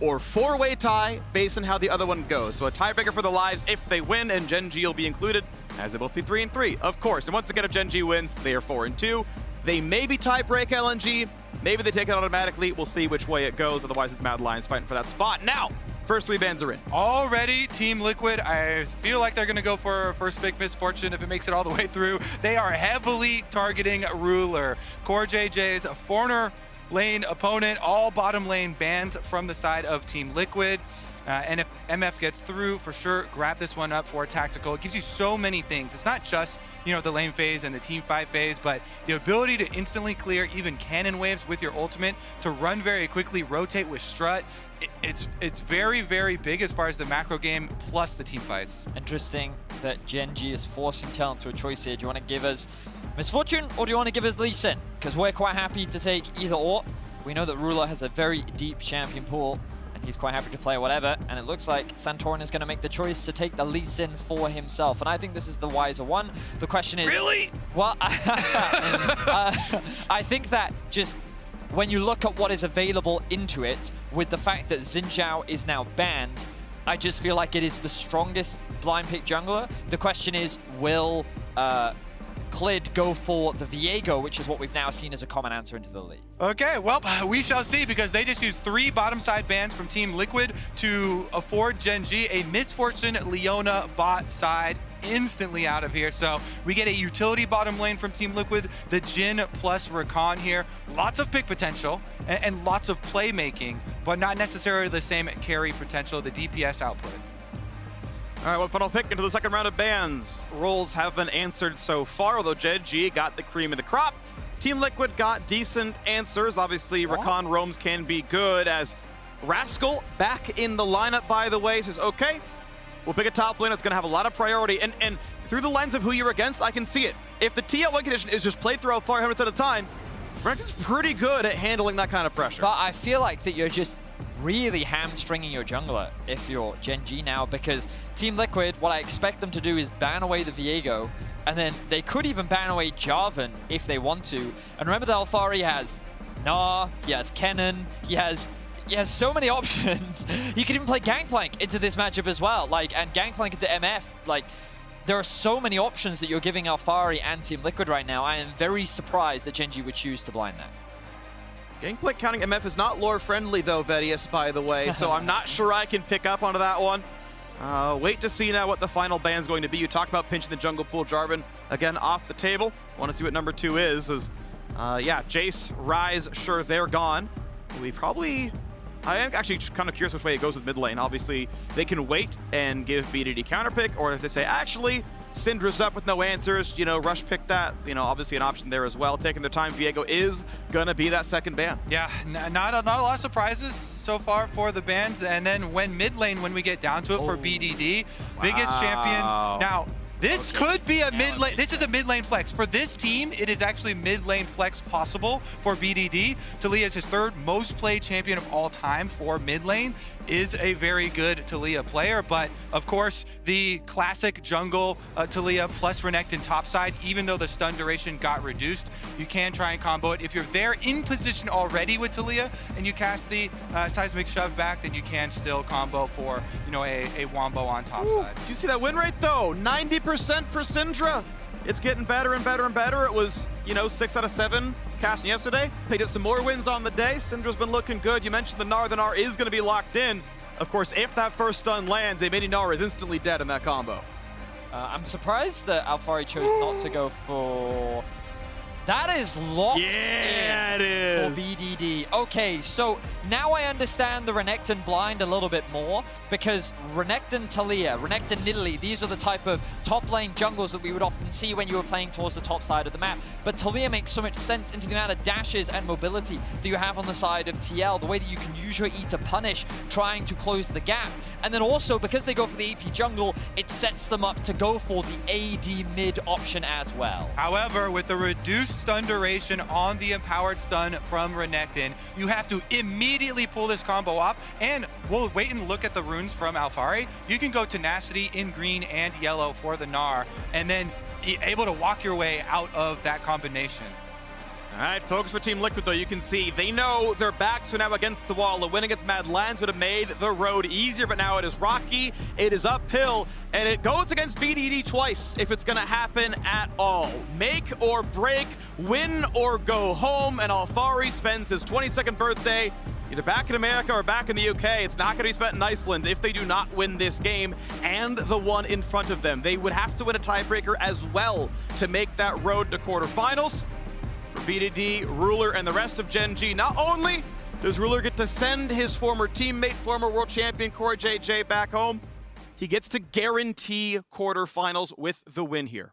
or 4-way tie based on how the other one goes. So a tiebreaker for the lives if they win, and GENG will be included, as they both be 3-3, of course. And once again, if GENG wins, they are 4-2. They maybe tiebreak LNG, maybe they take it automatically. We'll see which way it goes. Otherwise, it's Mad Lions fighting for that spot. Now, first 3 bans are in. Already, Team Liquid, I feel like they're going to go for first big misfortune if it makes it all the way through. They are heavily targeting Ruler. Core JJ's former lane opponent, all bottom lane bans from the side of Team Liquid. And if MF gets through, for sure, grab this one up for a tactical. It gives you so many things. It's not just, the lane phase and the team fight phase, but the ability to instantly clear even cannon waves with your ultimate, to run very quickly, rotate with strut. It's very, very big as far as the macro game plus the team fights. Interesting that GENG is forcing Talent to a choice here. Do you want to give us Misfortune or do you want to give us Lee Sin? Because we're quite happy to take either or. We know that Ruler has a very deep champion pool, and he's quite happy to play whatever, and it looks like Santorin is going to make the choice to take the Lee Sin for himself, and I think this is the wiser one. The question is... Really? Well, I think that just when you look at what is available into it, with the fact that Xin Zhao is now banned, I just feel like it is the strongest blind pick jungler. The question is, will Clid go for the Viego, which is what we've now seen as a common answer into the league? Okay, well, we shall see, because they just used 3 bottom side bans from Team Liquid to afford GENG a Misfortune Leona bot side instantly out of here. So we get a utility bottom lane from Team Liquid, the Jhin plus Rakan here. Lots of pick potential and lots of playmaking, but not necessarily the same carry potential, the DPS output. All right, well, final pick into the second round of bans. Roles have been answered so far, although GENG got the cream of the crop. Team Liquid got decent answers. Obviously, Rakan roams can be good, as Rascal back in the lineup, by the way, says, okay, we'll pick a top lane that's going to have a lot of priority. And through the lens of who you're against, I can see it. If the TL win condition is just played through far hundreds at a time, Renekton's pretty good at handling that kind of pressure. But I feel like that you're just really hamstringing your jungler if you're GENG now, because Team Liquid, what I expect them to do is ban away the Viego, and then they could even ban away Jarvan if they want to. And remember that Alphari has Gnar, he has Kennen, he has so many options. You can even play Gangplank into this matchup as well, and Gangplank into MF. There are so many options that you're giving Alphari and Team Liquid right now. I am very surprised that GENG would choose to blind that. Gangplank counting MF is not lore friendly though, Vedius, by the way, so I'm not sure I can pick up onto that one. Wait to see now what the final ban is going to be. You talked about pinching the jungle pool. Jarvan, again, off the table. Want to see what number 2 is. Yeah, Jace, Ryze, sure, they're gone. I am actually kind of curious which way it goes with mid lane. Obviously, they can wait and give BDD counterpick, or if they say, actually, Syndra's up with no answers, rush pick that, obviously an option there as well. Taking their time, Viego is going to be that second ban. Yeah, not a lot of surprises so far for the bans. And then when mid lane, when we get down to it for BDD, biggest champions. Now, this could be a mid lane. This is a mid lane flex. For this team, it is actually mid lane flex possible for BDD. Taliyah is his 3rd most played champion of all time for mid lane. Is a very good Taliyah player, but of course the classic jungle Taliyah plus Renekton topside, even though the stun duration got reduced, you can try and combo it. If you're there in position already with Taliyah and you cast the seismic shove back, then you can still combo for a wombo on topside. Did you see that win rate though? 90% for Syndra. It's getting better and better and better. It was 6 out of 7 casting yesterday. Picked up some more wins on the day. Syndra's been looking good. You mentioned the Gnar. The Gnar is going to be locked in. Of course, if that first stun lands, a mini Gnar is instantly dead in that combo. I'm surprised that Alphari chose not to go for... That is locked in it is. For BDD. Okay, so now I understand the Renekton blind a little bit more, because Renekton Taliyah, Renekton Nidalee, these are the type of top lane jungles that we would often see when you were playing towards the top side of the map. But Taliyah makes so much sense into the amount of dashes and mobility that you have on the side of TL, the way that you can use your E to punish, trying to close the gap. And then also, because they go for the AP jungle, it sets them up to go for the AD mid option as well. However, with the reduced stun duration on the empowered stun from Renekton, you have to immediately pull this combo up, and we'll wait and look at the runes from Alphari. You can go Tenacity in green and yellow for the Gnar, and then be able to walk your way out of that combination. All right, focus for Team Liquid, though. You can see they know their backs are now against the wall. A win against Mad Lands would have made the road easier, but now it is rocky, it is uphill, and it goes against BDD twice if it's going to happen at all. Make or break, win or go home, and Alfari spends his 22nd birthday either back in America or back in the UK. It's not going to be spent in Iceland if they do not win this game and the one in front of them. They would have to win a tiebreaker as well to make that road to quarterfinals. For BDD, Ruler, and the rest of Gen G, not only does Ruler get to send his former teammate, former world champion Core JJ back home, he gets to guarantee quarterfinals with the win here.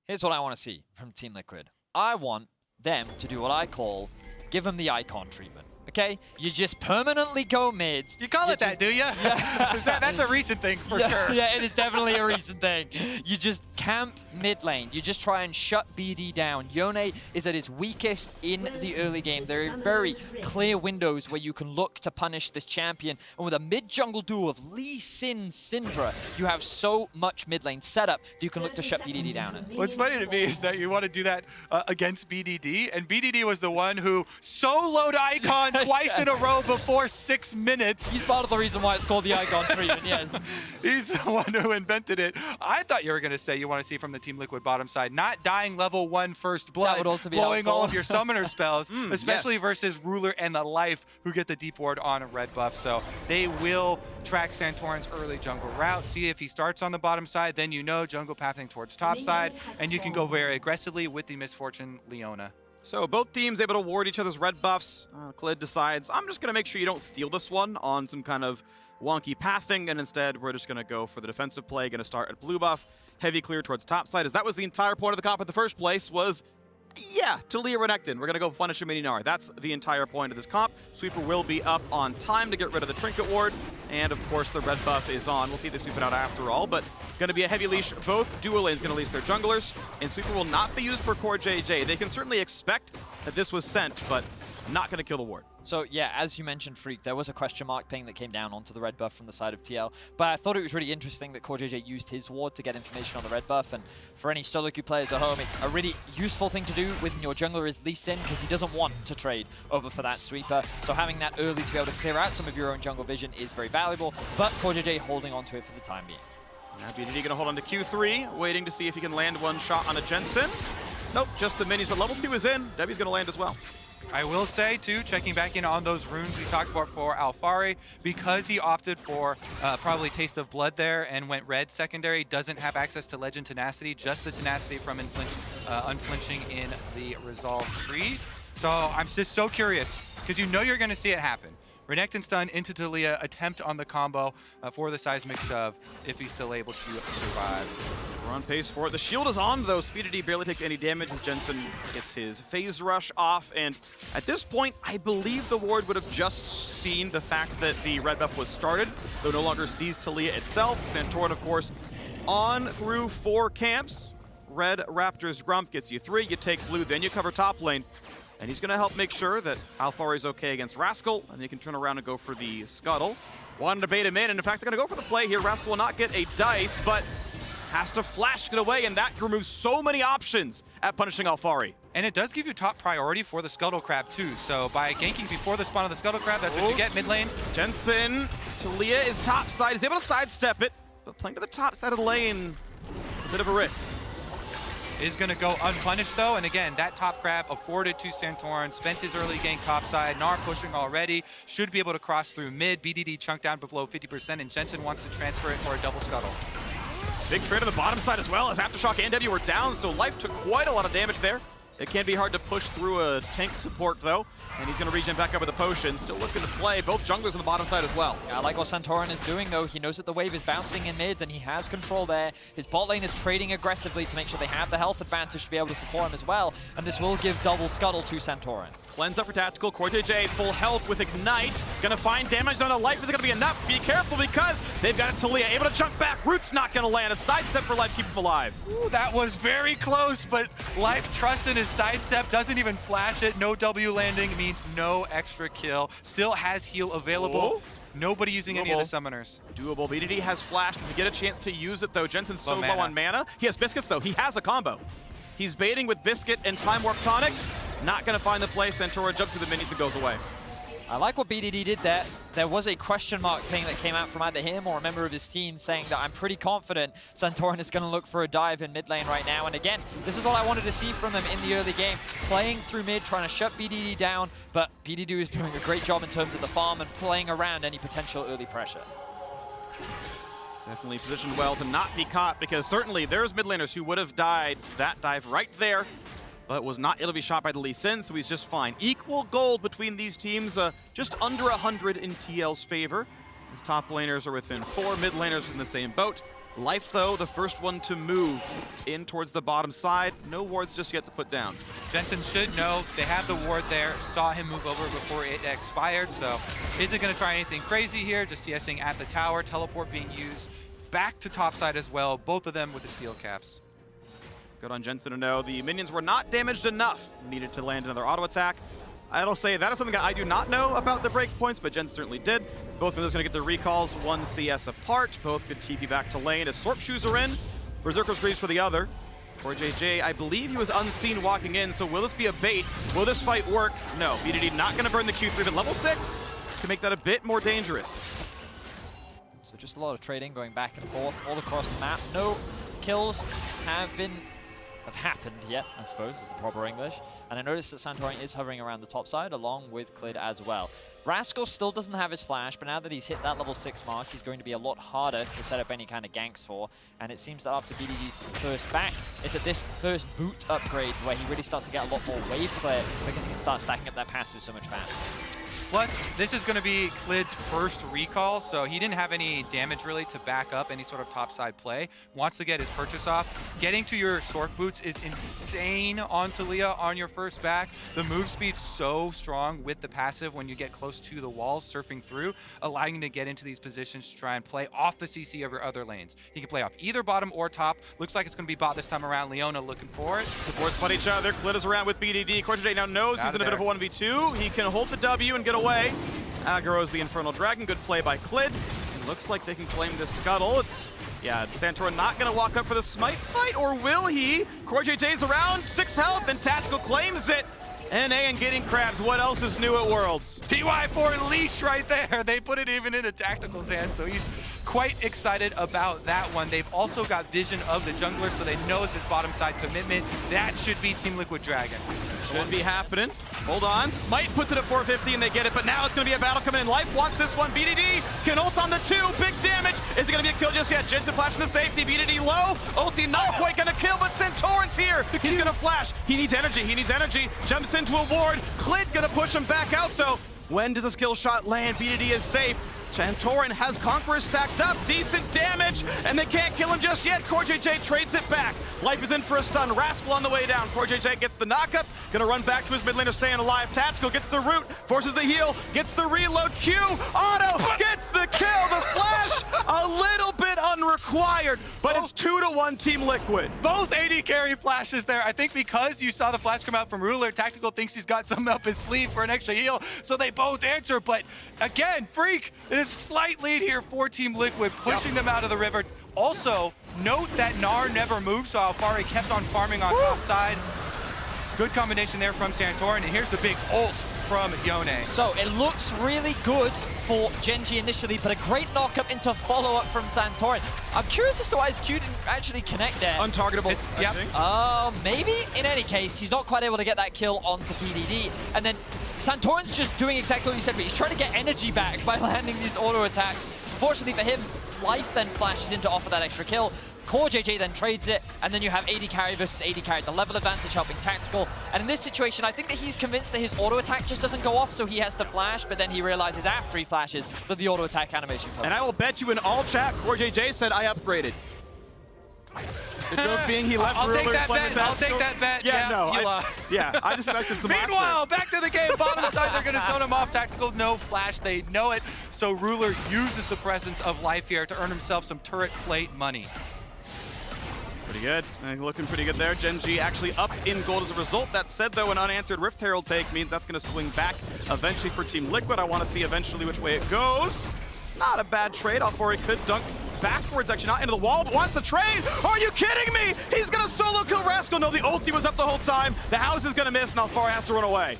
Here's what I want to see from Team Liquid. I want them to do what I call give them the icon treatment. Okay, you just permanently go mids. You call it that, do you? Yeah. That's a recent thing for sure. Yeah, it is definitely a recent thing. You just camp mid lane. You just try and shut BD down. Yone is at his weakest in the early game. There are very clear windows where you can look to punish this champion. And with a mid jungle duo of Lee Sin Syndra, you have so much mid lane setup that you can look to shut BDD down. What's funny to me is that you want to do that against BDD, and BDD was the one who soloed Icon twice in a row before 6 minutes. He's part of the reason why it's called the icon treatment, yes. He's the one who invented it. I thought you were going to say you want to see from the Team Liquid bottom side, not dying level 1 first blood, that would also be blowing helpful. all of your summoner spells, especially yes. versus Ruler and the Life, who get the deep ward on a red buff. So they will track Santorin's early jungle route, see if he starts on the bottom side, then you know jungle pathing towards top side, and you can go very aggressively with the Misfortune Leona. So both teams able to ward each other's red buffs. Klid decides, I'm just going to make sure you don't steal this one on some kind of wonky pathing, and instead we're just going to go for the defensive play, going to start at blue buff, heavy clear towards top side, as that was the entire point of the comp in the first place was, yeah, Taliyah Renekton. We're going to go punish a Mininar. That's the entire point of this comp. Sweeper will be up on time to get rid of the Trinket Ward, and of course the red buff is on. We'll see if they sweep it out after all, but going to be a heavy leash. Both duo lanes going to leash their junglers, and Sweeper will not be used for Core JJ. They can certainly expect that this was sent, but not going to kill the ward. So yeah, as you mentioned, Freak, there was a question mark ping that came down onto the red buff from the side of TL, but I thought it was really interesting that Core JJ used his ward to get information on the red buff, and for any solo queue players at home, it's a really useful thing to do when your jungler is Lee Sin, because he doesn't want to trade over for that sweeper, so having that early to be able to clear out some of your own jungle vision is very valuable, but Core JJ holding on to it for the time being. Now BDD going to hold on to Q3, waiting to see if he can land one shot on a Jensen. Nope, just the minis, but level 2 is in. Debbie's going to land as well. I will say, too, checking back in on those runes we talked about for Alfari, because he opted for probably Taste of Blood there and went red secondary, doesn't have access to Legend Tenacity, just the Tenacity from Unflinching in the Resolve tree. So I'm just so curious, because you know you're going to see it happen. Renekton stun into Taliyah, attempt on the combo for the seismic shove if he's still able to survive. We're on pace for it. The shield is on, though. Speedity barely takes any damage as Jensen gets his phase rush off. And at this point, I believe the ward would have just seen the fact that the red buff was started, though no longer sees Taliyah itself. Santorin, of course, on through 4 camps. Red Raptor's Grump gets you 3. You take blue, then you cover top lane. And he's going to help make sure that Alfari is okay against Rascal, and he can turn around and go for the Scuttle. Wanted to bait him in, and in fact, they're going to go for the play here. Rascal will not get a dice, but has to flash get away, and that removes so many options at punishing Alfari. And it does give you top priority for the Scuttle Crab, too. So by ganking before the spawn of the Scuttle Crab, that's what you get mid lane. Jensen, Taliyah is top side. He's able to sidestep it, but playing to the top side of the lane, a bit of a risk. Is going to go unpunished, though, and again, that top crab afforded to Santorin, spent his early gank topside, Gnar pushing already, should be able to cross through mid, BDD chunked down below 50%, and Jensen wants to transfer it for a double scuttle. Big trade on the bottom side as well, as Aftershock and W were down, so Life took quite a lot of damage there. It can be hard to push through a tank support, though, and he's going to regen back up with a potion. Still looking to play. Both junglers on the bottom side as well. Yeah, I like what Santorin is doing, though. He knows that the wave is bouncing in mid, and he has control there. His bot lane is trading aggressively to make sure they have the health advantage to be able to support him as well, and this will give double scuttle to Santorin. Cleanse up for tactical. Core JJ full health with Ignite. Gonna find damage on a Life. Is it gonna be enough? Be careful, because they've got Taliyah able to jump back. Root's not gonna land. A sidestep for Life keeps him alive. Ooh, that was very close, but Life trusts in his sidestep, doesn't even flash it. No W landing means no extra kill. Still has heal available. Nobody using any of the summoners. Doable. BDD has flashed to get a chance to use it, though. Jensen's so low on mana. He has Biscuits, though. He has a combo. He's baiting with Biscuit and Time Warp Tonic. not going to find the play. Santora jumps through the minions and goes away. I like what BDD did there. There was a question mark thing that came out from either him or a member of his team saying that I'm pretty confident Santorin is going to look for a dive in mid lane right now. And again, this is what I wanted to see from them in the early game. Playing through mid, trying to shut BDD down, but BDD is doing a great job in terms of the farm and playing around any potential early pressure. Definitely positioned well to not be caught, because certainly there's mid laners who would have died to that dive right there, but was not able to be shot by the Lee Sin, so he's just fine. Equal gold between these teams, just under 100 in TL's favor. His top laners are within 4, mid laners in the same boat. Life, though, the first one to move in towards the bottom side. No wards just yet to put down. Jensen should know they have the ward there, saw him move over before it expired, so isn't going to try anything crazy here, just CSing at the tower, teleport being used back to topside as well, both of them with the steel caps. Good on Jensen to know the minions were not damaged enough, needed to land another auto attack. I'll say that is something that I do not know about the breakpoints, but Jensen certainly did. Both of them are going to get their recalls, 1 CS apart. Both could TP back to lane as Sorp shoes are in. Berserker's Greaves for the other. For JJ, I believe he was unseen walking in, so will this be a bait? Will this fight work? No, BDD not going to burn the Q3, but level 6 to make that a bit more dangerous. So just a lot of trading going back and forth all across the map. No kills have happened yet, I suppose, is the proper English. And I noticed that Santorin is hovering around the top side, along with Clid as well. Rascal still doesn't have his flash, but now that he's hit that level 6 mark, he's going to be a lot harder to set up any kind of ganks for. And it seems that after BDD's first back, it's at this first boot upgrade where he really starts to get a lot more wave clear, because he can start stacking up that passive so much faster. Plus, this is going to be Clid's first recall, so he didn't have any damage really to back up any sort of topside play. Wants to get his purchase off. Getting to your Sork boots is insane on Talia on your first back. The move speed's so strong with the passive when you get close to the walls, surfing through, allowing you to get into these positions to try and play off the CC of your other lanes. He can play off either bottom or top. Looks like it's going to be bot this time around. Leona looking for it. Supports fight each other. Clid is around with BDD. Cortege now knows he's in a bit of a 1v2. He can hold the W and get away. Aggro's the Infernal Dragon. Good play by Clid. It looks like they can claim this scuttle. Yeah, Santorin not going to walk up for the smite fight, or will he? Cortej's around, 6 health, and Tactical claims it. NA and getting crabs. What else is new at Worlds? TY4 leash right there. They put it even into Tactical's hands, so he's quite excited about that one. They've also got vision of the jungler, so they know it's his bottom side commitment. That should be Team Liquid Dragon. Should be happening. Hold on. Smite puts it at 450 and they get it, but now it's going to be a battle coming in. Life wants this one. BDD can ult on the 2. Big damage. Is it going to be a kill just yet? Jensen flashing to safety. BDD low. Ulti not quite going to kill, but Santorin's here. He's going to flash. He needs energy. He needs energy. Jumps into a ward. Clid going to push him back out, though. When does a skill shot land? BDD is safe. Santorin has Conqueror stacked up, decent damage, and they can't kill him just yet. Cortej trades it back. Life is in for a stun. Rascal on the way down. Cortej gets the knockup, gonna run back to his mid laner, staying alive. Tactical gets the root, forces the heal, gets the reload. Q, auto, gets the kill. The flash, a little bit unrequired, but it's 2-1 Team Liquid. Both AD carry flashes there. I think because you saw the flash come out from Ruler, Tactical thinks he's got something up his sleeve for an extra heal, so they both answer. But again, Freak, it is a slight lead here for Team Liquid, pushing them out of the river. Also, note that Gnar never moved, so Alfari kept on farming on top side. Good combination there from Santorin, and here's the big ult from Yone. So it looks really good for GENG initially, but a great knock-up into follow-up from Santorin. I'm curious as to why his Q didn't actually connect there. Untargetable, I think. Maybe? In any case, he's not quite able to get that kill onto BDD. And then Santorin's just doing exactly what he said, but he's trying to get energy back by landing these auto attacks. Fortunately for him, Life then flashes in to offer that extra kill. Cortej then trades it, and then you have AD carry versus AD carry, the level advantage helping Tactical. And in this situation, I think that he's convinced that his auto attack just doesn't go off, so he has to flash, but then he realizes after he flashes that the auto attack animation comes. And I will bet you in all chat, Cortej said, I upgraded. The joke being he left I'll take that bet. I'll take that bet. Yeah, no. I just expected some Meanwhile, back to the game. Bottom side, they're going to zone him off. Tactical, no flash. They know it. So Ruler uses the presence of Life here to earn himself some turret plate money. Pretty good. Looking pretty good there. GENG actually up in gold as a result. That said, though, an unanswered Rift Herald take means that's going to swing back eventually for Team Liquid. I want to see eventually which way it goes. Not a bad trade. Alfari could dunk backwards, actually not into the wall, but wants the trade. Are you kidding me? He's going to solo kill Rascal. No, the ulti was up the whole time. The house is gonna miss, and Alfari has to run away.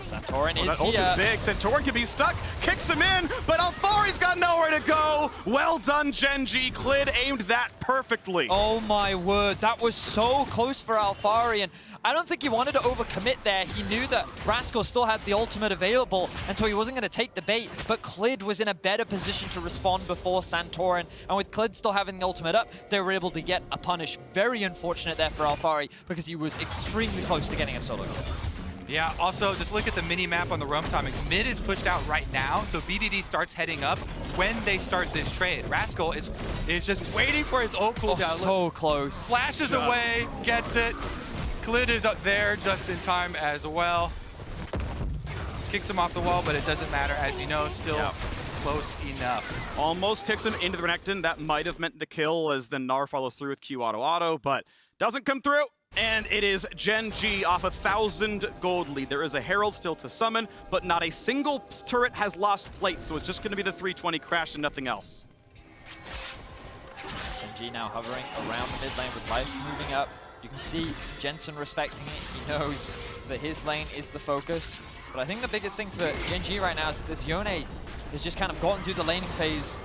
Santorin is That ult here. is big. Santorin can be stuck, kicks him in, but Alfari's got nowhere to go. Well done, GENG. Clid aimed that perfectly. Oh my word, that was so close for Alfari, and I don't think he wanted to overcommit there. He knew that Rascal still had the ultimate available, and so he wasn't going to take the bait, but Clid was in a better position to respond before Santorin, and with Clid still having the ultimate up, they were able to get a punish. Very unfortunate there for Alfari, because he was extremely close to getting a solo kill. Yeah, also, just look at the mini-map on the roam timings. Mid is pushed out right now, so BDD starts heading up when they start this trade. Rascal is just waiting for his ult cooldown. So close. Flashes away, gets it. Clid is up there just in time as well. Kicks him off the wall, but it doesn't matter, as you know, still close enough. Almost kicks him into the Renekton. That might have meant the kill, as then Gnar follows through with Q auto, but doesn't come through. And it is GENG off 1,000 gold lead. There is a Herald still to summon, but not a single turret has lost plate, so it's just going to be the 320 crash and nothing else. GENG now hovering around the mid lane with life moving up. You can see Jensen respecting it. He knows that his lane is the focus. But I think the biggest thing for GENG right now is that this Yone has just kind of gotten through the laning phase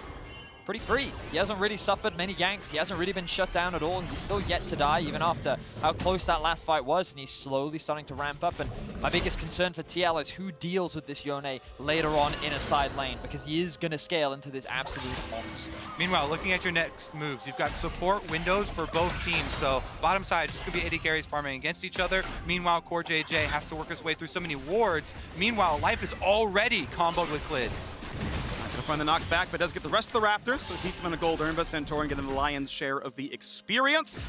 pretty free. He hasn't really suffered many ganks. He hasn't really been shut down at all. He's still yet to die, even after how close that last fight was, and he's slowly starting to ramp up. And my biggest concern for TL is who deals with this Yone later on in a side lane, because he is going to scale into this absolute monster. Meanwhile, looking at your next moves, you've got support windows for both teams. So bottom side, just going to be AD carries farming against each other. Meanwhile, Core JJ has to work his way through so many wards. Meanwhile, Life is already comboed with Clid. Gonna find the knockback, but does get the rest of the Raptors, so a decent amount of gold earned, but Santorin getting the lion's share of the experience.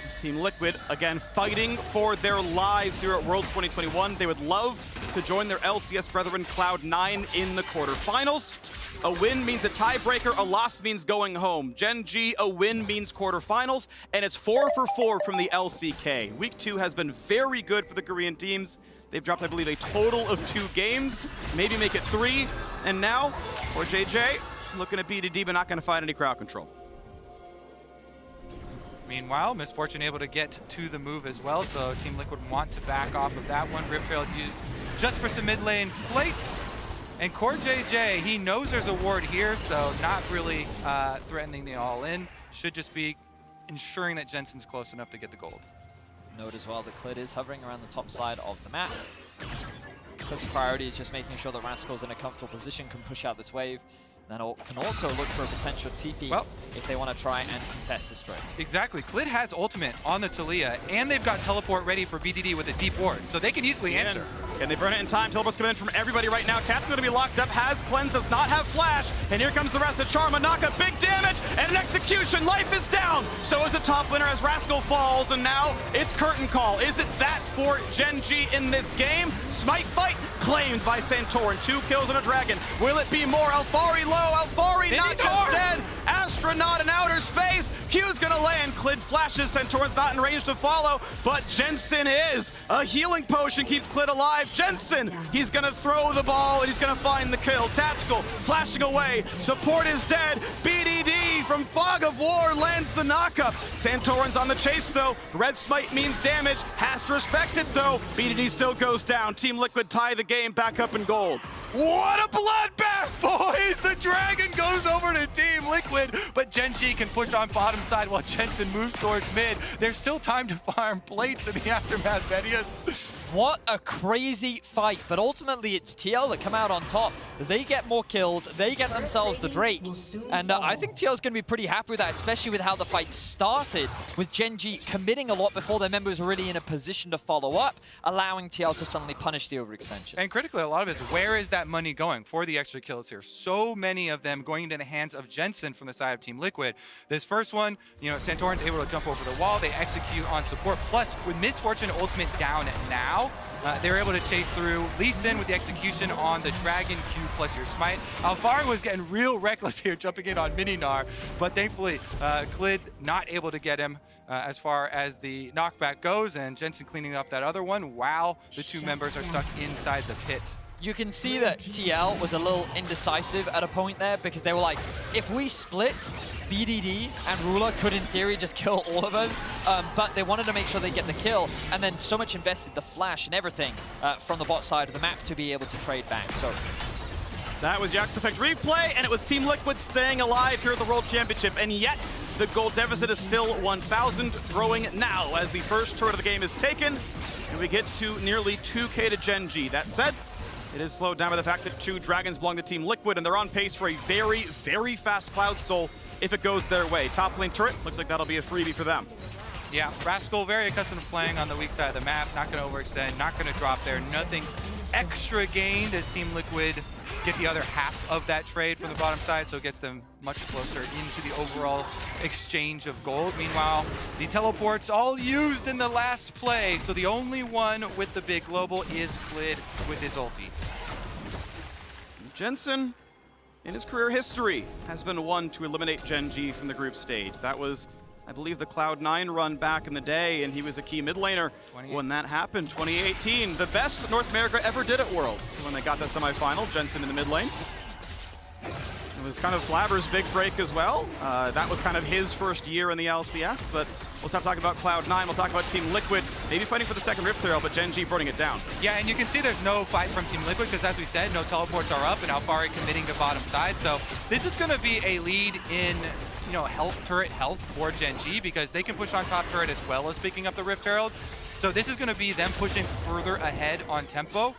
This Team Liquid, again, fighting for their lives here at Worlds 2021. They would love to join their LCS brethren Cloud9 in the quarterfinals. A win means a tiebreaker, a loss means going home. GENG, a win means quarterfinals, and it's 4 for 4 from the LCK. Week 2 has been very good for the Korean teams. They've dropped, I believe, a total of 2 games, maybe make it 3. And now, for JJ, looking at BDD, but not going to find any crowd control. Meanwhile, Misfortune able to get to the move as well, so Team Liquid want to back off of that one. Rip Trail used just for some mid lane plates. And Core JJ, he knows there's a ward here, so not really threatening the all-in. Should just be ensuring that Jensen's close enough to get the gold. Note as well that Clid is hovering around the top side of the map. Clid's priority is just making sure that Rascal's in a comfortable position, can push out this wave. Then can also look for a potential TP if they want to try and contest this trade. Exactly. Clid has ultimate on the Taliyah, and they've got teleport ready for BDD with a deep ward, so they can easily answer. Can they burn it in time? Teleport's coming in from everybody right now. Tap's going to be locked up. Has Cleanse, does not have Flash. And here comes the rest of Charm. Manaka, big damage, and an execution. Life is down. So is the top winner as Rascal falls, and now it's curtain call. Is it that for GENG in this game? Smite fight claimed by Santorin. 2 kills and a dragon. Will it be more? Alfari low. Alfari not just dead. Astronaut in outer space. Q's gonna land. Clid flashes. Santorin's not in range to follow, but Jensen is. A healing potion keeps Clid alive. Jensen, he's gonna throw the ball and he's gonna find the kill. Tactical, flashing away. Support is dead. BDD from Fog of War lands the knockup. Santorin's on the chase though. Red Smite means damage. Has to respect it though. BDD still goes down. Team Liquid tie the game back up in gold. What a bloodbath, boys! The dragon goes over to Team Liquid, but GENG can push on bottom side while Jensen moves towards mid. There's still time to farm plates in the aftermath, Vedius. What a crazy fight, but ultimately it's TL that come out on top. They get more kills, they get themselves the Drake, and I think TL's going to be pretty happy with that, especially with how the fight started, with GENG committing a lot before their members were really in a position to follow up, allowing TL to suddenly punish the overextension. And critically, a lot of it is where is that money going for the extra kills here? So many of them going into the hands of Jensen from the side of Team Liquid. This first one, you know, Santorin's able to jump over the wall, they execute on support, plus with Misfortune ultimate down now, they were able to chase through. Lee Sin with the execution on the Dragon Q plus your Smite. Alfari was getting real reckless here, jumping in on Mini Gnar, but thankfully, Clid not able to get him as far as the knockback goes, and Jensen cleaning up that other one while the 2 members are stuck inside the pit. You can see that TL was a little indecisive at a point there because they were like, if we split, BDD and Ruler could in theory just kill all of us, but they wanted to make sure they get the kill, and then so much invested the flash and everything from the bot side of the map to be able to trade back. So that was Yax Effect replay, and it was Team Liquid staying alive here at the World Championship, and yet the gold deficit is still 1,000, growing now as the first turret of the game is taken, and we get to nearly 2K to GENG. That said, it is slowed down by the fact that 2 Dragons belong to Team Liquid, and they're on pace for a very, very fast Cloud Soul if it goes their way. Top lane turret, looks like that'll be a freebie for them. Yeah, Rascal very accustomed to playing on the weak side of the map, not going to overextend, not going to drop there, nothing extra gained as Team Liquid get the other half of that trade from the bottom side, so it gets them much closer into the overall exchange of gold. Meanwhile, the teleports all used in the last play, so the only one with the big global is Clid with his ulti. Jensen, in his career history, has been one to eliminate GENG from the group stage. That was, I believe, the Cloud9 run back in the day, and he was a key mid laner when that happened. 2018, the best North America ever did at Worlds when they got that semifinal. Jensen in the mid lane. It was kind of Blabber's big break as well. That was kind of his first year in the LCS, but we'll stop talking about Cloud9. We'll talk about Team Liquid, maybe fighting for the second Rift Herald, but GENG burning it down. Yeah, and you can see there's no fight from Team Liquid because, as we said, no teleports are up, and Alphari committing to bottom side. So this is going to be a lead in, you know, turret health for GENG because they can push on top turret as well as picking up the Rift Herald. So this is going to be them pushing further ahead on tempo.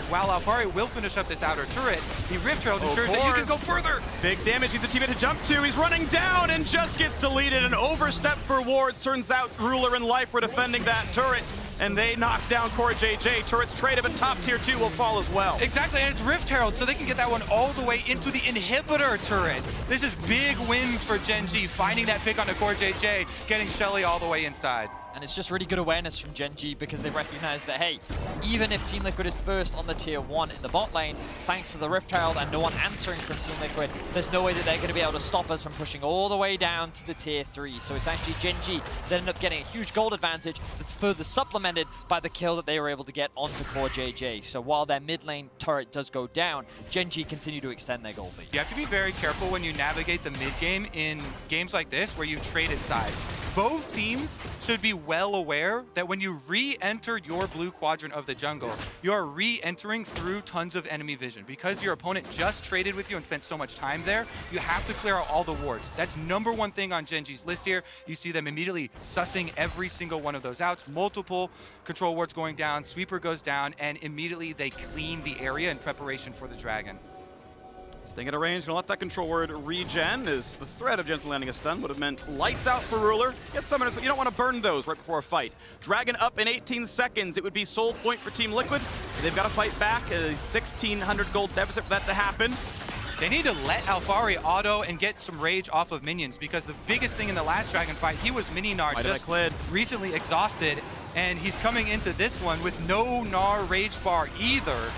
While Alphari will finish up this outer turret, the Rift Herald ensures that you can go further. Big damage, he's the teammate to jump to. He's running down and just gets deleted. An overstep for wards. Turns out Ruler and Life were defending that turret, and they knock down Core JJ. Turrets traded, but top tier 2 will fall as well. Exactly, and it's Rift Herald, so they can get that one all the way into the inhibitor turret. This is big wins for GENG, finding that pick onto Core JJ, getting Shelly all the way inside. And it's just really good awareness from GENG because they recognize that, hey, even if Team Liquid is first on the tier 1 in the bot lane, thanks to the Rift Herald and no one answering from Team Liquid, there's no way that they're going to be able to stop us from pushing all the way down to the tier 3. So it's actually GENG that end up getting a huge gold advantage that's further supplemented by the kill that they were able to get onto Core JJ. So while their mid lane turret does go down, GENG continue to extend their gold lead. You have to be very careful when you navigate the mid game in games like this where you've traded sides. Both teams should be well aware that when you re-enter your blue quadrant of the jungle, you're re-entering through tons of enemy vision. Because your opponent just traded with you and spent so much time there, you have to clear out all the wards. That's #1 thing on GENG's list here. You see them immediately sussing every single one of those outs. Multiple control wards going down, sweeper goes down, and immediately they clean the area in preparation for the dragon. Staying at a range, gonna let that control word regen, as the threat of Jensen landing a stun would have meant lights out for Ruler. Get summoners, but you don't want to burn those right before a fight. Dragon up in 18 seconds. It would be soul point for Team Liquid. They've got to fight back, a 1,600 gold deficit for that to happen. They need to let Alphari auto and get some rage off of minions because the biggest thing in the last Dragon fight, he was mini Gnar just recently exhausted, and he's coming into this one with no Gnar rage bar either.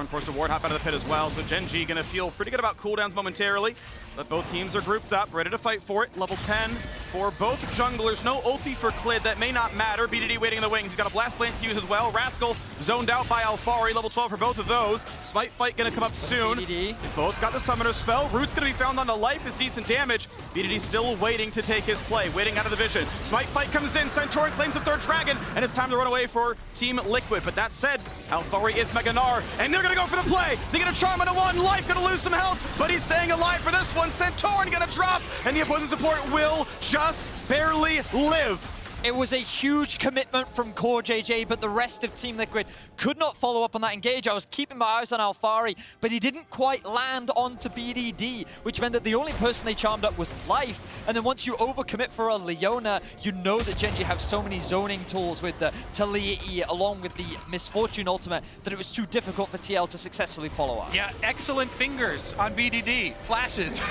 Forced to ward hop out of the pit as well, so GENG gonna feel pretty good about cooldowns momentarily. But both teams are grouped up, ready to fight for it. Level 10 for both junglers. No ulti for Clid, that may not matter. BDD waiting in the wings. He's got a blast plant to use as well. Rascal zoned out by Alphari, level 12 for both of those. Smite fight gonna come up soon. BDD. They both got the summoner spell. Root's gonna be found on the Life is decent damage. BDD still waiting to take his play, waiting out of the vision. Smite fight comes in, Centaur claims the third dragon, and it's time to run away for Team Liquid. But that said, Alphari is Mega Gnar, and they're gonna go for the play. They're gonna charm into one. Life gonna lose some health, but he's staying alive for this one. Centaur gonna drop, and the opposing support will just barely live. It was a huge commitment from Core JJ, but the rest of Team Liquid could not follow up on that engage. I was keeping my eyes on Alphari, but he didn't quite land onto BDD, which meant that the only person they charmed up was Life. And then once you overcommit for a Leona, you know that GENG have so many zoning tools with the Talia along with the Misfortune ultimate that it was too difficult for TL to successfully follow up. Yeah, excellent fingers on BDD. Flashes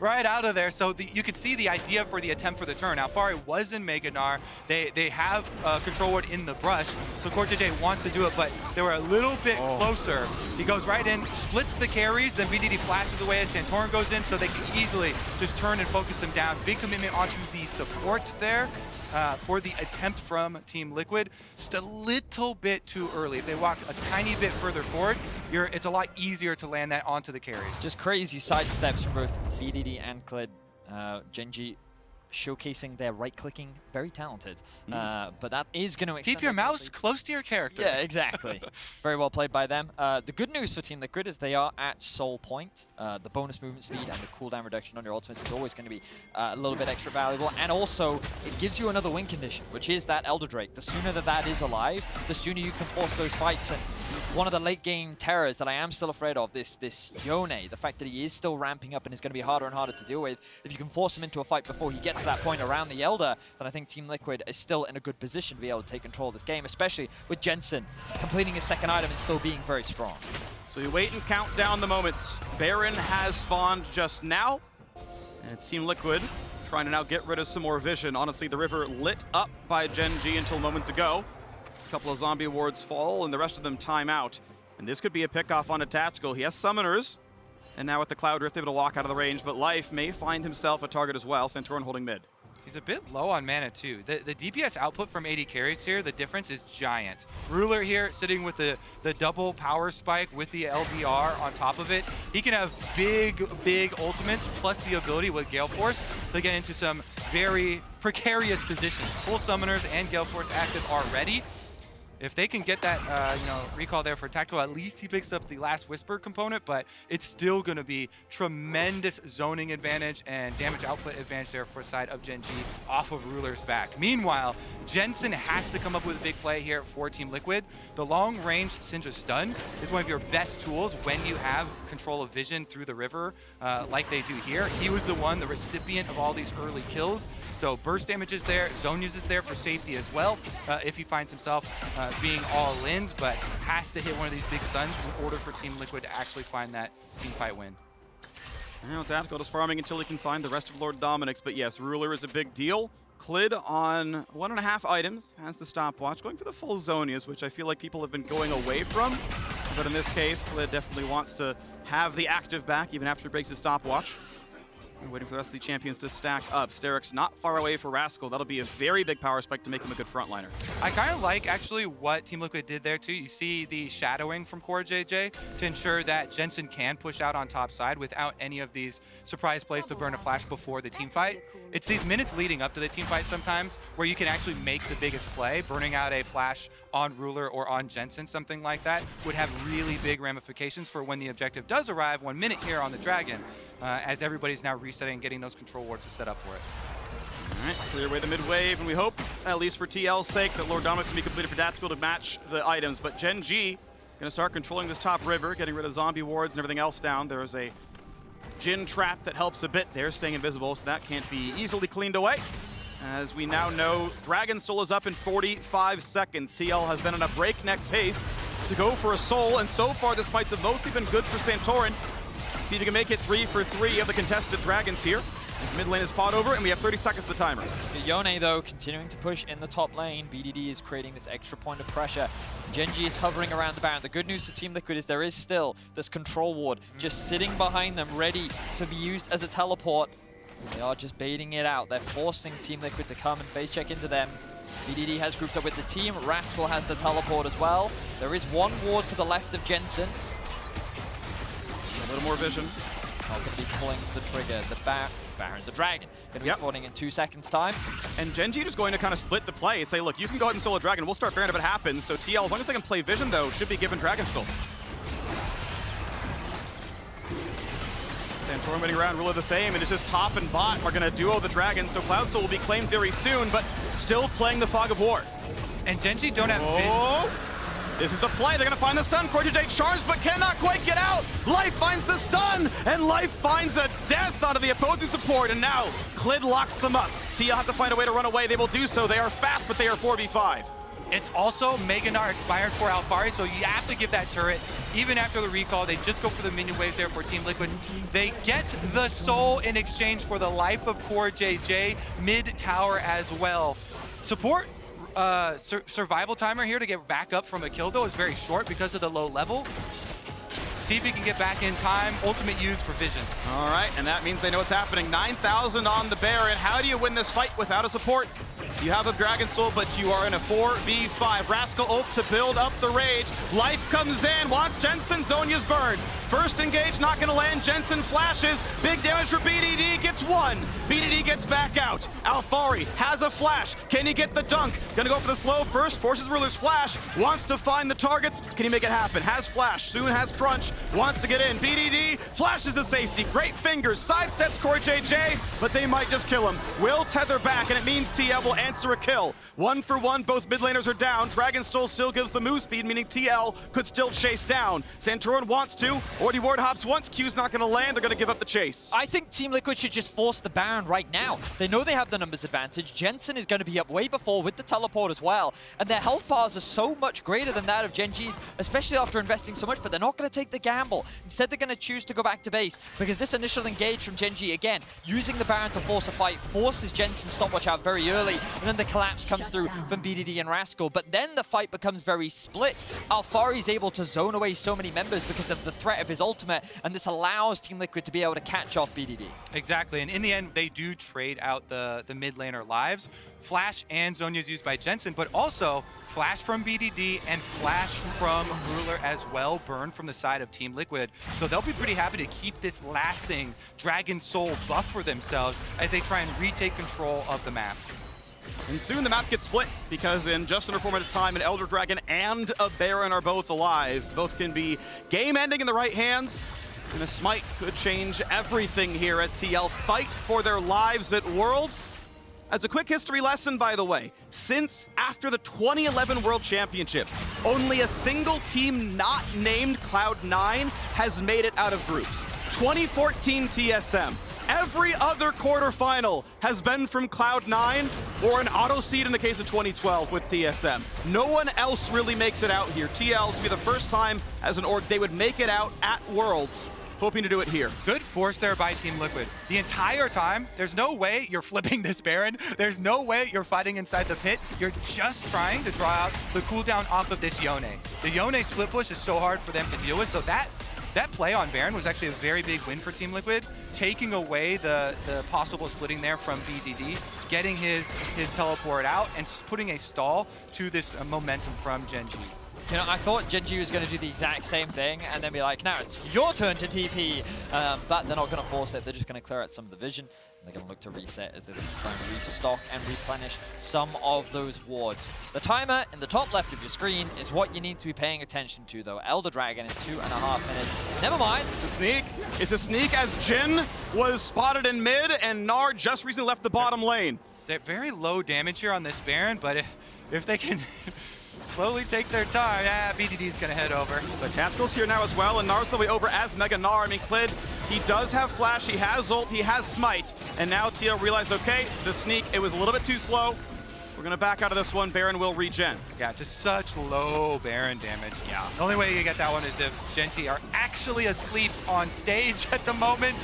right out of there. So you could see the idea for the attempt for the turn. Alphari was in Mega Gnar. They have control ward in the brush, so Core JJ wants to do it, but they were a little bit closer. He goes right in, splits the carries, then BDD flashes away as Santorin goes in, so they can easily just turn and focus him down. Big commitment onto the support there. for the attempt from Team Liquid. Just a little bit too early. If they walk a tiny bit further forward, it's a lot easier to land that onto the carries. Just crazy side steps from both BDD and Clid. GENG showcasing their right-clicking, very talented. But that is going to keep your mouse close to your character. Yeah, exactly. Very well played by them. The good news for Team Liquid is they are at soul point. The bonus movement speed and the cooldown reduction on your ultimates is always going to be a little bit extra valuable. And also, it gives you another win condition, which is that Elder Drake. The sooner that is alive, the sooner you can force those fights. And one of the late game terrors that I am still afraid of, this Yone, the fact that he is still ramping up and is going to be harder and harder to deal with. If you can force him into a fight before he gets to that point around the Elder, then I think Team Liquid is still in a good position to be able to take control of this game, especially with Jensen completing his second item and still being very strong. So you wait and count down the moments. Baron has spawned just now, and it's Team Liquid trying to now get rid of some more vision. Honestly, the river lit up by GENG until moments ago. A couple of zombie wards fall, and the rest of them time out. And this could be a pickoff on a tactical. He has summoners, and now with the Cloud Rift able to walk out of the range, but Life may find himself a target as well. Santorin holding mid. He's a bit low on mana too. The DPS output from AD carries here, the difference is giant. Ruler here sitting with the double power spike with the LBR on top of it. He can have big ultimates plus the ability with Gale Force to get into some very precarious positions. Full summoners and Gale Force active already. If they can get that recall there for tactical, at least he picks up the last Whisper component, but it's still going to be tremendous zoning advantage and damage output advantage there for the side of GENG off of Ruler's back. Meanwhile, Jensen has to come up with a big play here for Team Liquid. The long-range Syndra stun is one of your best tools when you have control of vision through the river like they do here. He was the recipient of all these early kills. So burst damage is there, zone use is there for safety as well if he finds himself being all in, but has to hit one of these big stuns in order for Team Liquid to actually find that team fight win. Now Tactical is farming until he can find the rest of Lord Dominic's, but yes, Ruler is a big deal. Clid on 1.5 items, has the stopwatch, going for the full Zonias, which I feel like people have been going away from. But in this case, Clid definitely wants to have the active back even after he breaks his stopwatch. We're waiting for the rest of the champions to stack up. Sterik's not far away for Rascal. That'll be a very big power spike to make him a good frontliner. I kind of like actually what Team Liquid did there too. You see the shadowing from Core JJ to ensure that Jensen can push out on top side without any of these surprise plays to burn a flash before the team fight. It's these minutes leading up to the team fight sometimes where you can actually make the biggest play. Burning out a flash on Ruler or on Jensen, something like that, would have really big ramifications for when the objective does arrive 1 minute here on the Dragon, as everybody's now resetting and getting those control wards to set up for it. All right, clear away the mid wave, and we hope, at least for TL's sake, that Lord Dominic can be completed for Tactical to match the items. But GENG gonna start controlling this top river, getting rid of zombie wards and everything else down. There is a Jhin trap that helps a bit there, staying invisible, so that can't be easily cleaned away. As we now know, Dragon Soul is up in 45 seconds. TL has been on a breakneck pace to go for a soul, and so far this fights have mostly been good for Santorin. See if he can make it 3 for 3 of the contested Dragons here. His mid lane is fought over, and we have 30 seconds to the timer. Yone, though, continuing to push in the top lane. BDD is creating this extra point of pressure. GENG is hovering around the Baron. The good news for Team Liquid is there is still this control ward just sitting behind them, ready to be used as a teleport. They are just baiting it out. They're forcing Team Liquid to come and phase check into them. BDD has grouped up with the team. Rascal has the teleport as well. There is one ward to the left of Jensen. A little more vision. Not going to be pulling the trigger. The Baron, the Dragon, going to be spawning in 2 seconds time. And GENG just going to kind of split the play. Say, look, you can go ahead and solo Dragon. We'll start Baron if it happens. So TL, as long as they can play vision, though, should be given Dragon Soul. Santorin waiting around, Ruler the same, and it's just top and bot are going to duo the Dragon, so Cloud Soul will be claimed very soon, but still playing the Fog of War. And GENG don't have vision. This is the play. They're going to find the stun. Cortejade charms, but cannot quite get out. Life finds the stun, and Life finds a death out of the opposing support, and now Clid locks them up. TL have to find a way to run away. They will do so. They are fast, but they are 4v5. It's also Meganar expired for Alphari, so you have to give that turret. Even after the recall, they just go for the minion waves there for Team Liquid. They get the soul in exchange for the life of Core JJ, mid-tower as well. Support survival timer here to get back up from a kill, though, is very short because of the low level. See if he can get back in time. Ultimate use for vision. All right, and that means they know what's happening. 9,000 on the Baron. How do you win this fight without a support? You have a Dragon Soul, but you are in a 4v5. Rascal ults to build up the rage. Life comes in, wants Jensen, Zhonya's burned. First engage, not gonna land, Jensen flashes. Big damage for BDD, gets one. BDD gets back out. Alfari has a flash. Can he get the dunk? Gonna go for the slow first, forces Ruler's flash. Wants to find the targets. Can he make it happen? Has flash, soon has crunch. Wants to get in. BDD flashes to safety. Great fingers, sidesteps Corey JJ, but they might just kill him. Will tether back, and it means TL will answer a kill. 1 for 1, both mid laners are down. Dragon Soul still gives the move speed, meaning TL could still chase down. Santorin wants to. Ordy ward hops once. Q's not going to land. They're going to give up the chase. I think Team Liquid should just force the Baron right now. They know they have the numbers advantage. Jensen is going to be up way before with the teleport as well. And their health bars are so much greater than that of GenG's, especially after investing so much, but they're not going to take the gamble. Instead, they're going to choose to go back to base because this initial engage from GenG, again, using the Baron to force a fight, forces Jensen's stopwatch out very early, and then the collapse comes through from BDD and Rascal. But then the fight becomes very split. Alfari's able to zone away so many members because of the threat of his ultimate, and this allows Team Liquid to be able to catch off BDD. Exactly, and in the end, they do trade out the mid laner lives. Flash and Zhonya is used by Jensen, but also Flash from BDD and Flash from Ruler as well, burn from the side of Team Liquid. So they'll be pretty happy to keep this lasting Dragon Soul buff for themselves as they try and retake control of the map. And soon the map gets split because in just under 4 minutes time, an Elder Dragon and a Baron are both alive. Both can be game ending in the right hands. And a smite could change everything here as TL fight for their lives at Worlds. As a quick history lesson, by the way, since after the 2011 World Championship, only a single team not named Cloud9 has made it out of groups. 2014 TSM. Every other quarterfinal has been from Cloud9 or an auto seed in the case of 2012 with TSM. No one else really makes it out here. TL to be the first time as an org they would make it out at Worlds. Hoping to do it here. Good force there by Team Liquid. The entire time, there's no way you're flipping this Baron. There's no way you're fighting inside the pit. You're just trying to draw out the cooldown off of this Yone. The Yone split push is so hard for them to deal with, so that play on Baron was actually a very big win for Team Liquid, taking away the possible splitting there from BDD, getting his teleport out, and putting a stall to this momentum from GenG. You know, I thought GenG was going to do the exact same thing and then be like, now it's your turn to TP. But they're not going to force it. They're just going to clear out some of the vision. They're going to look to reset as they try and restock and replenish some of those wards. The timer in the top left of your screen is what you need to be paying attention to, though. Elder Dragon in 2.5 minutes. Never mind. It's a sneak. It's a sneak as Jin was spotted in mid and Nard just recently left the bottom lane. Very low damage here on this Baron, but if they can slowly take their time, BDD's going to head over. The Tactical's here now as well, and Nard's the way over as Mega Gnar. I mean, Clid, he does have Flash, he has ult, he has Smite, and now TL realized, okay, the sneak, it was a little bit too slow. We're going to back out of this one. Baron will regen. Yeah, just such low Baron damage. Yeah. The only way you get that one is if GenG are actually asleep on stage at the moment.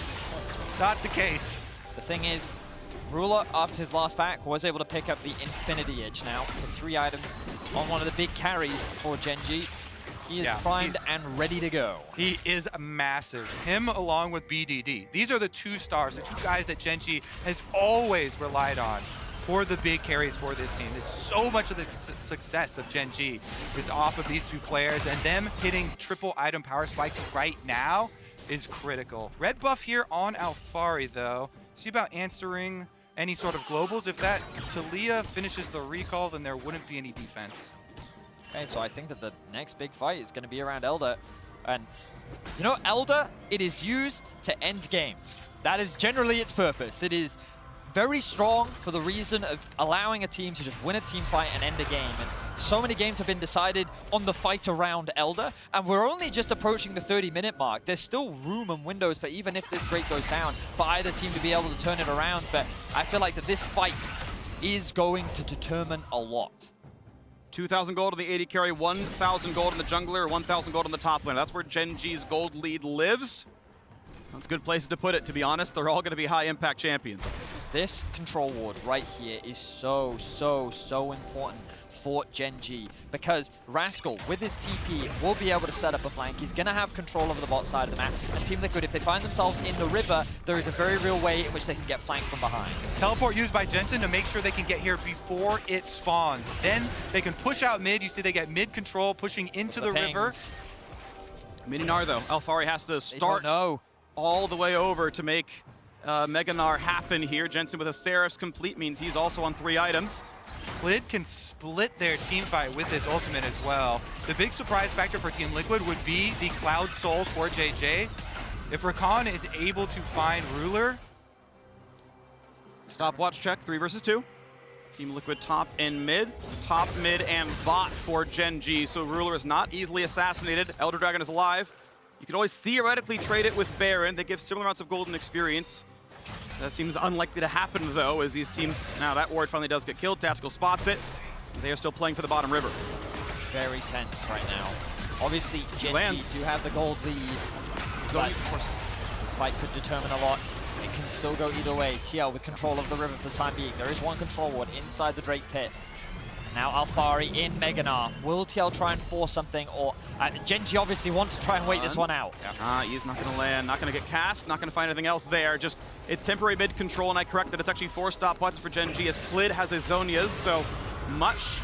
Not the case. The thing is, Ruler, after his last back, was able to pick up the Infinity Edge now. So 3 items on one of the big carries for GenG. He is primed and ready to go. He is massive. Him along with BDD. These are the 2 stars, the 2 guys that GenG has always relied on for the big carries for this team. There's so much of the success of GenG is off of these 2 players, and them hitting triple item power spikes right now is critical. Red buff here on Alfari, though. See about answering any sort of globals. If that Talia finishes the recall, then there wouldn't be any defense. Okay, so I think that the next big fight is going to be around Elder. And, you know, Elder, it is used to end games. That is generally its purpose. It is very strong for the reason of allowing a team to just win a team fight and end a game. And so many games have been decided on the fight around Elder, and we're only just approaching the 30-minute mark. There's still room and windows for, even if this Drake goes down, for either team to be able to turn it around. But I feel like that this fight is going to determine a lot. 2,000 gold on the 80 carry, 1,000 gold on the jungler, 1,000 gold on the top laner. That's where GenG's gold lead lives. That's good places to put it, to be honest. They're all going to be high-impact champions. this control ward right here is so important for GENG, because Rascal, with his TP, will be able to set up a flank. He's going to have control over the bot side of the map. And Team Liquid, if they find themselves in the river, there is a very real way in which they can get flanked from behind. Teleport used by Jensen to make sure they can get here before it spawns. Then they can push out mid. You see they get mid control, pushing into the river. Mininar, though, Alfari has to start all the way over to make Meganar happen here. Jensen with a Seraph's complete means he's also on 3 items. Clid can split their team fight with his ultimate as well. The big surprise factor for Team Liquid would be the Cloud Soul for JJ. If Rakan is able to find Ruler. Stopwatch check, 3 versus 2. Team Liquid top and mid. Top, mid, and bot for GENG. So Ruler is not easily assassinated. Elder Dragon is alive. You could always theoretically trade it with Baron. They give similar amounts of golden experience. That seems unlikely to happen, though, as these teams... Now, that ward finally does get killed. Tactical spots it. They are still playing for the bottom river. Very tense right now. Obviously, GENG do have the gold lead. But this fight could determine a lot. It can still go either way. TL with control of the river for the time being. There is one control ward inside the Drake pit. Now Alfari in Meganar. Will TL try and force something, or GENG obviously wants to try and wait this one out. He's not going to land, not going to get cast, not going to find anything else there. Just, it's temporary mid control, and I correct that it's actually 4 stopwatches for GENG as Clid has his Zonias, so much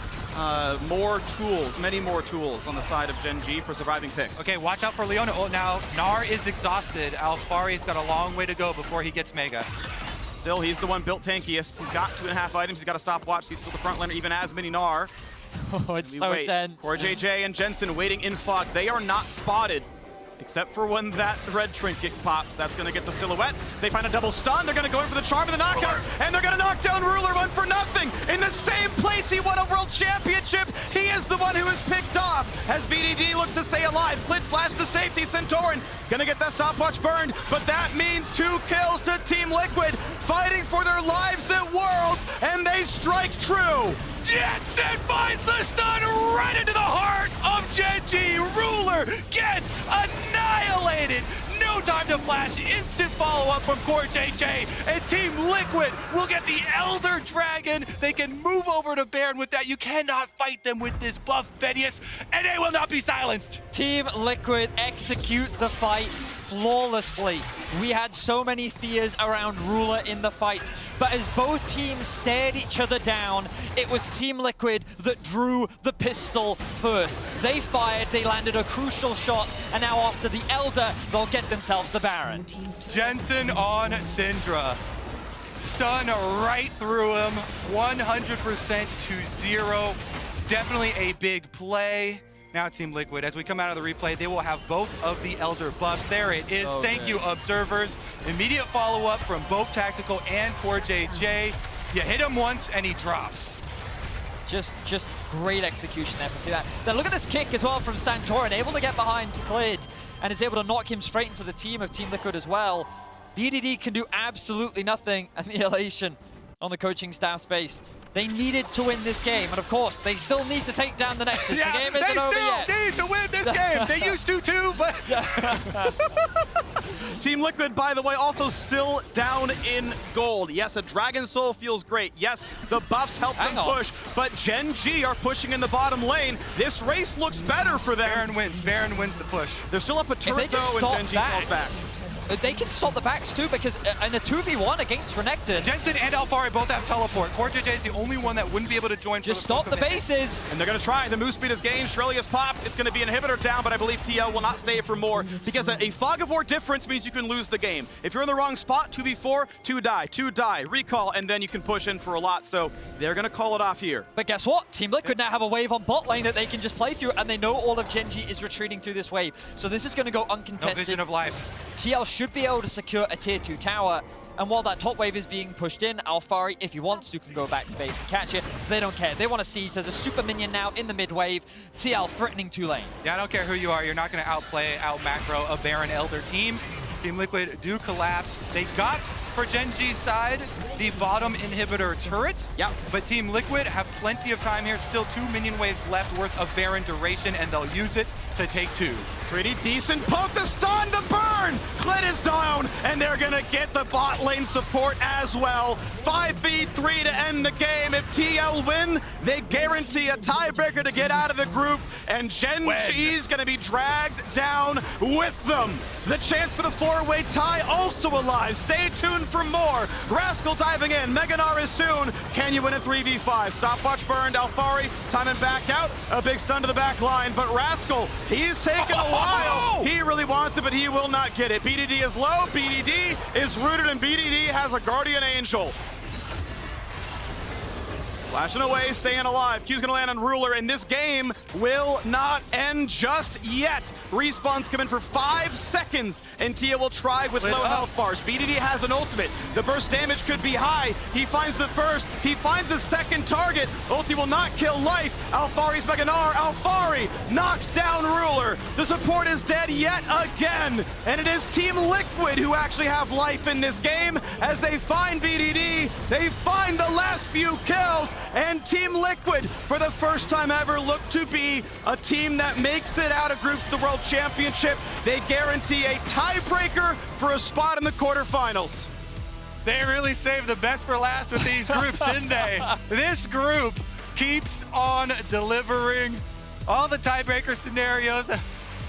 more tools, many more tools on the side of GENG for surviving picks. Okay, watch out for Leona. Oh, now Gnar is exhausted. Alfari's got a long way to go before he gets Mega. Still, he's the one built tankiest. He's got 2.5 items. He's got a stopwatch. He's still the front laner, even as Mininar. Oh, it's so tense. Core JJ and Jensen waiting in fog. They are not spotted, except for when that red trinket pops. That's going to get the silhouettes. They find a double stun. They're going to go in for the charm of the knockout, and they're going to knock down Ruler 1 for nothing. In the same place he won a world championship, he is the one who is picked off as BDD looks to stay alive. Clid flashes the safety. Centauran going to get that stopwatch burned, but that means 2 kills to Team Liquid, fighting for their lives at Worlds, and they strike true. Jensen finds the stun right into the heart of GENG. Ruler gets annihilated. No time to flash. Instant follow-up from Core JJ. And Team Liquid will get the Elder Dragon. They can move over to Baron with that. You cannot fight them with this buff, Vedius, and they will not be silenced. Team Liquid execute the fight flawlessly. We had so many fears around Ruler in the fights, but as both teams stared each other down, it was Team Liquid that drew the pistol first. They fired, they landed a crucial shot, and now after the Elder, they'll get themselves the Baron. Jensen on Syndra. Stun right through him, 100% to 0. Definitely a big play. Now Team Liquid, as we come out of the replay, they will have both of the Elder buffs. There it is. So Thank you, observers. Immediate follow-up from both Tactical and Core JJ. You hit him once and he drops. Just great execution there from that. Then look at this kick as well from Santorin, able to get behind Clid and is able to knock him straight into the team of Team Liquid as well. BDD can do absolutely nothing, and the elation on the coaching staff's face. They needed to win this game, and of course, they still need to take down the Nexus. Yeah, the game isn't over yet. They still need to win this game. They used to too, but... Team Liquid, by the way, also still down in gold. Yes, a Dragon Soul feels great. Yes, the buffs help them push, but GENG are pushing in the bottom lane. This race looks better for them. Baron wins. Baron wins the push. They're still up a turret, though, and GENG falls back. They can stop the backs too, because in a 2v1 against Renekton, Jensen and Alfari both have teleport. Core JJ is the only one that wouldn't be able to join. Just stop the bases. And they're going to try. The move speed is gained. Shrelia is popped. It's going to be inhibitor down, but I believe TL will not stay for more, because a fog of war difference means you can lose the game. If you're in the wrong spot, 2v4, 2 die, recall, and then you can push in for a lot. So they're going to call it off here. But guess what? Team Liquid now have a wave on bot lane that they can just play through, and they know all of GENG is retreating through this wave. So this is going to go uncontested. No vision of life. TL should be able to secure a tier 2 tower, and while that top wave is being pushed in, Alfari, if he wants to, can go back to base and catch it. They don't care. They want to siege. There's a super minion now in the mid wave. TL threatening 2 lanes. Yeah, I don't care who you are. You're not going to outplay, out-macro a Baron Elder team. Team Liquid do collapse. They got, for GENG's side, the bottom inhibitor turret. Yep. But Team Liquid have plenty of time here. Still 2 minion waves left worth of Baron duration, and they'll use it to take 2. Pretty decent poke, the stun, the burn! Clit is down, and they're gonna get the bot lane support as well. 5v3 to end the game. If TL win, they guarantee a tiebreaker to get out of the group, and GENG is gonna be dragged down with them. The chance for the four-way tie also alive. Stay tuned for more. Rascal diving in, Meganar is soon. Can you win a 3v5? Stopwatch burned, Alfari timing back out. A big stun to the back line, but Rascal, he's taken a while. He really wants it, but he will not get it. BDD is low, BDD is rooted, and BDD has a Guardian Angel. Flashing away, staying alive. Q's gonna land on Ruler, and this game will not end just yet. Respawns come in for 5 seconds, and Tia will try with low health bars. BDD has an ultimate. The burst damage could be high. He finds the first, he finds the second target. Ulti will not kill life. Alfari's Meganar. Alfari knocks down Ruler. The support is dead yet again, and it is Team Liquid who actually have life in this game as they find BDD. They find the last few kills. And Team Liquid, for the first time ever, look to be a team that makes it out of groups to the World Championship. They guarantee a tiebreaker for a spot in the quarterfinals. They really saved the best for last with these groups, didn't they? This group keeps on delivering. All the tiebreaker scenarios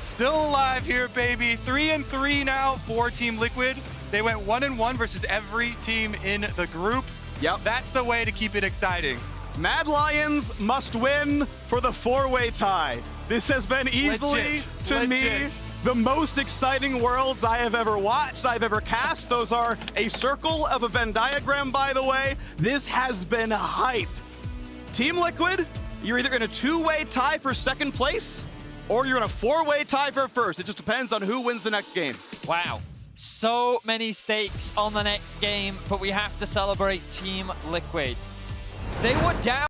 still alive here, baby. 3-3 now for Team Liquid. They went 1-1 versus every team in the group. Yep. That's the way to keep it exciting. Mad Lions must win for the four-way tie. This has been easily, to me, the most exciting worlds I have ever watched, I've ever cast. Those are a circle of a Venn diagram, by the way. This has been hype. Team Liquid, you're either in a two-way tie for second place, or you're in a four-way tie for first. It just depends on who wins the next game. Wow. So many stakes on the next game, but we have to celebrate Team Liquid. They were down.